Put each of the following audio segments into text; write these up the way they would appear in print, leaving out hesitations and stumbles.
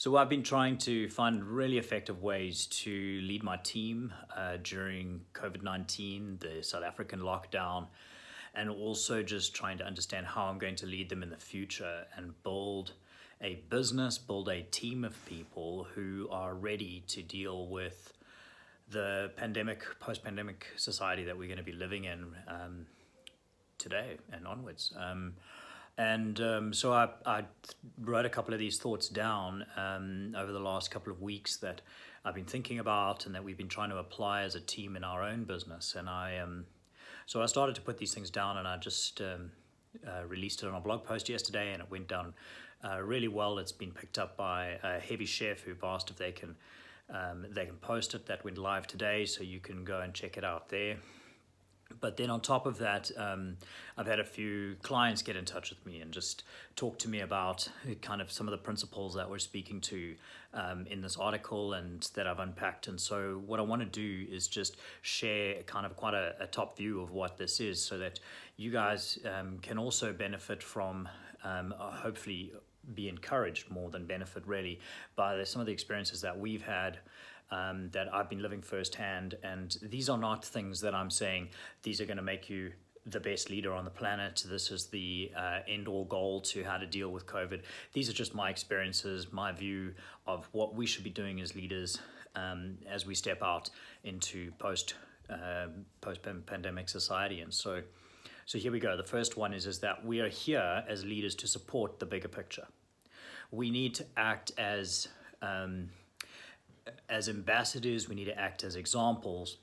So I've been trying to find really effective ways to lead my team during COVID-19, the South African lockdown, and also just trying to understand how I'm going to lead them in the future and build a business, build a team of people who are ready to deal with the pandemic, post-pandemic society that we're going to be living in today and onwards. So I wrote a couple of these thoughts down over the last couple of weeks that I've been thinking about and that we've been trying to apply as a team in our own business. So I started to put these things down, and I just released it on a blog post yesterday, and it went down really well. It's been picked up by a heavy chef who've asked if they can post it. That went live today, so you can go and check it out there. But then on top of that, I've had a few clients get in touch with me and just talk to me about kind of some of the principles that we're speaking to in this article and that I've unpacked. And so what I want to do is just share kind of quite a top view of what this is, so that you guys can also benefit from, hopefully be encouraged more than benefit really, by some of the experiences that we've had that I've been living firsthand. And these are not things that I'm saying these are going to make you the best leader on the planet. This is the end-all goal to how to deal with COVID. These are just my experiences, my view of what we should be doing as leaders as we step out into post-pandemic society. And so here we go. The first one is that we are here as leaders to support the bigger picture. We need to act as ambassadors, we need to act as examples,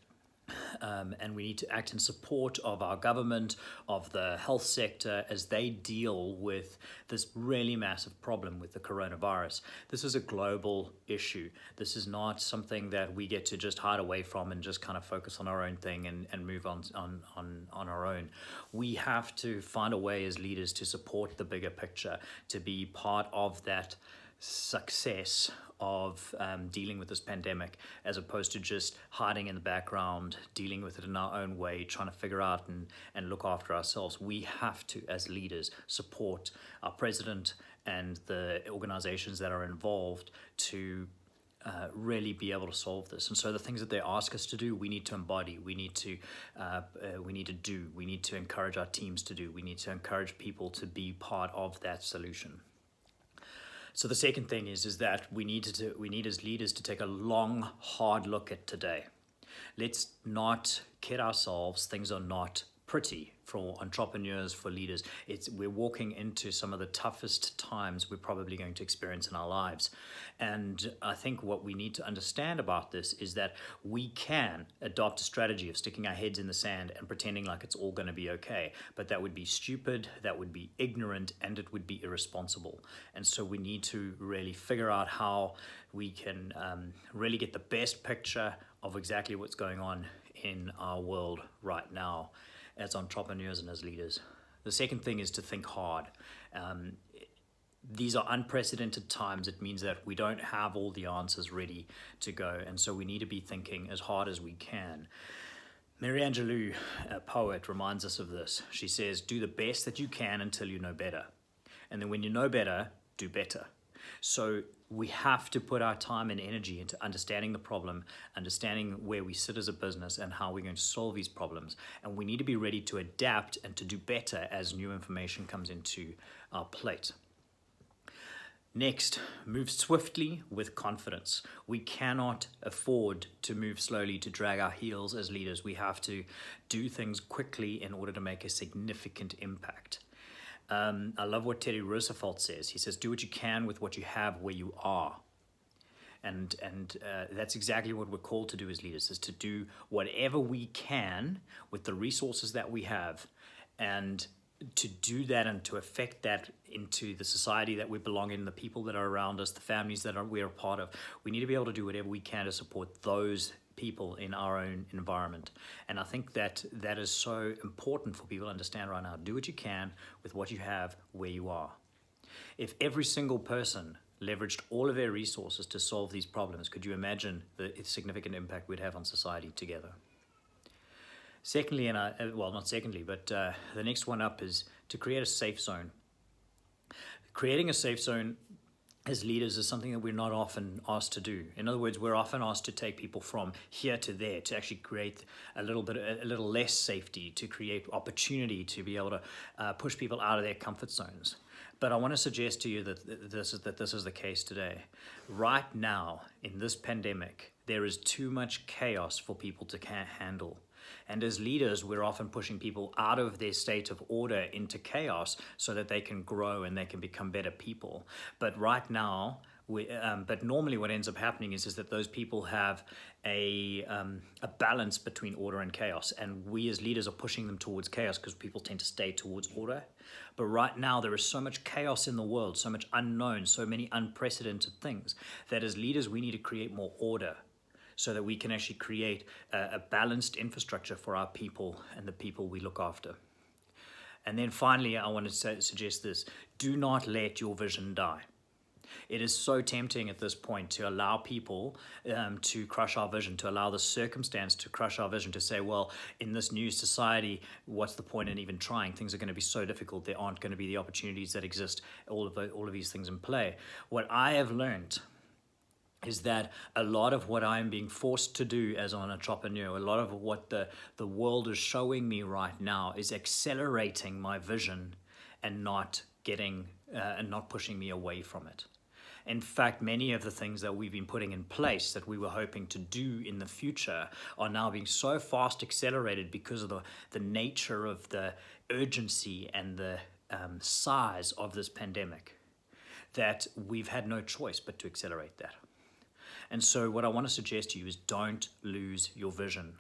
and we need to act in support of our government, of the health sector, as they deal with this really massive problem with the coronavirus. This is a global issue. This is not something that we get to just hide away from and just kind of focus on our own thing and move on our own. We have to find a way as leaders to support the bigger picture, to be part of that success of dealing with this pandemic, as opposed to just hiding in the background, dealing with it in our own way, trying to figure out and look after ourselves. We have to, as leaders, support our president and the organizations that are involved to really be able to solve this. And so the things that they ask us to do, we need to embody, we need to do, we need to encourage our teams to do, we need to encourage people to be part of that solution. So the second thing is that we need as leaders to take a long, hard look at today. Let's not kid ourselves. Things are not pretty for entrepreneurs, for leaders. We're walking into some of the toughest times we're probably going to experience in our lives. And I think what we need to understand about this is that we can adopt a strategy of sticking our heads in the sand and pretending like it's all going to be okay. But that would be stupid, that would be ignorant, and it would be irresponsible. And so we need to really figure out how we can really get the best picture of exactly what's going on in our world right now as entrepreneurs and as leaders. The second thing is to think hard. These are unprecedented times. It means that we don't have all the answers ready to go, and so we need to be thinking as hard as we can. Mary Angelou, a poet, reminds us of this. She says, do the best that you can until you know better. And then when you know better, do better. So we have to put our time and energy into understanding the problem, understanding where we sit as a business and how we're going to solve these problems. And we need to be ready to adapt and to do better as new information comes into our plate. Next, move swiftly with confidence. We cannot afford to move slowly, to drag our heels as leaders. We have to do things quickly in order to make a significant impact. I love what Teddy Roosevelt says. He says, do what you can with what you have where you are. And that's exactly what we're called to do as leaders, is to do whatever we can with the resources that we have, and to do that and to affect that into the society that we belong in, the people that are around us, the families that we're a part of. We need to be able to do whatever we can to support those people in our own environment. And I think that is so important for people to understand right now. Do what you can with what you have where you are. If every single person leveraged all of their resources to solve these problems, could you imagine the significant impact we'd have on society together? Secondly, the next one up is to create a safe zone. Creating a safe zone as leaders is something that we're not often asked to do. In other words, we're often asked to take people from here to there, to actually create a little less safety, to create opportunity, to be able to push people out of their comfort zones. But I want to suggest to you that this is the case today. Right now, in this pandemic, there is too much chaos for people to handle. And as leaders, we're often pushing people out of their state of order into chaos so that they can grow and they can become better people. But right now, but normally what ends up happening is that those people have a balance between order and chaos. And we as leaders are pushing them towards chaos because people tend to stay towards order. But right now, there is so much chaos in the world, so much unknown, so many unprecedented things, that as leaders, we need to create more order, so that we can actually create a balanced infrastructure for our people and the people we look after. And then finally, I want to suggest this: do not let your vision die. It is so tempting at this point to allow people to crush our vision, to allow the circumstance to crush our vision, to say, well, in this new society, what's the point in even trying? Things are going to be so difficult. There aren't going to be the opportunities that exist, all of these things in play. What I have learned is that a lot of what I'm being forced to do as an entrepreneur, a lot of what the world is showing me right now is accelerating my vision and not pushing me away from it. In fact, many of the things that we've been putting in place that we were hoping to do in the future are now being so fast accelerated because of the nature of the urgency and the size of this pandemic, that we've had no choice but to accelerate that. And so what I want to suggest to you is don't lose your vision.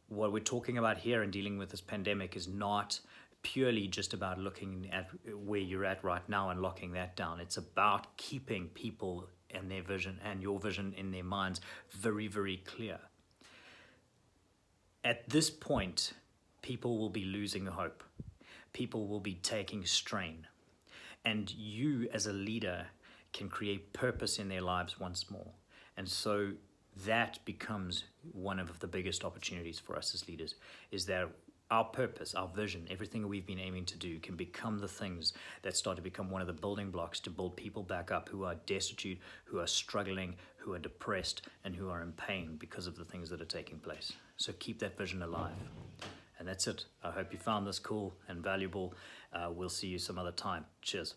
What we're talking about here in dealing with this pandemic is not purely just about looking at where you're at right now and locking that down. It's about keeping people and their vision and your vision in their minds very, very clear. At this point, people will be losing hope. People will be taking strain. And you as a leader can create purpose in their lives once more. And so that becomes one of the biggest opportunities for us as leaders, is that our purpose, our vision, everything we've been aiming to do can become the things that start to become one of the building blocks to build people back up who are destitute, who are struggling, who are depressed, and who are in pain because of the things that are taking place. So keep that vision alive. And that's it. I hope you found this cool and valuable. We'll see you some other time. Cheers.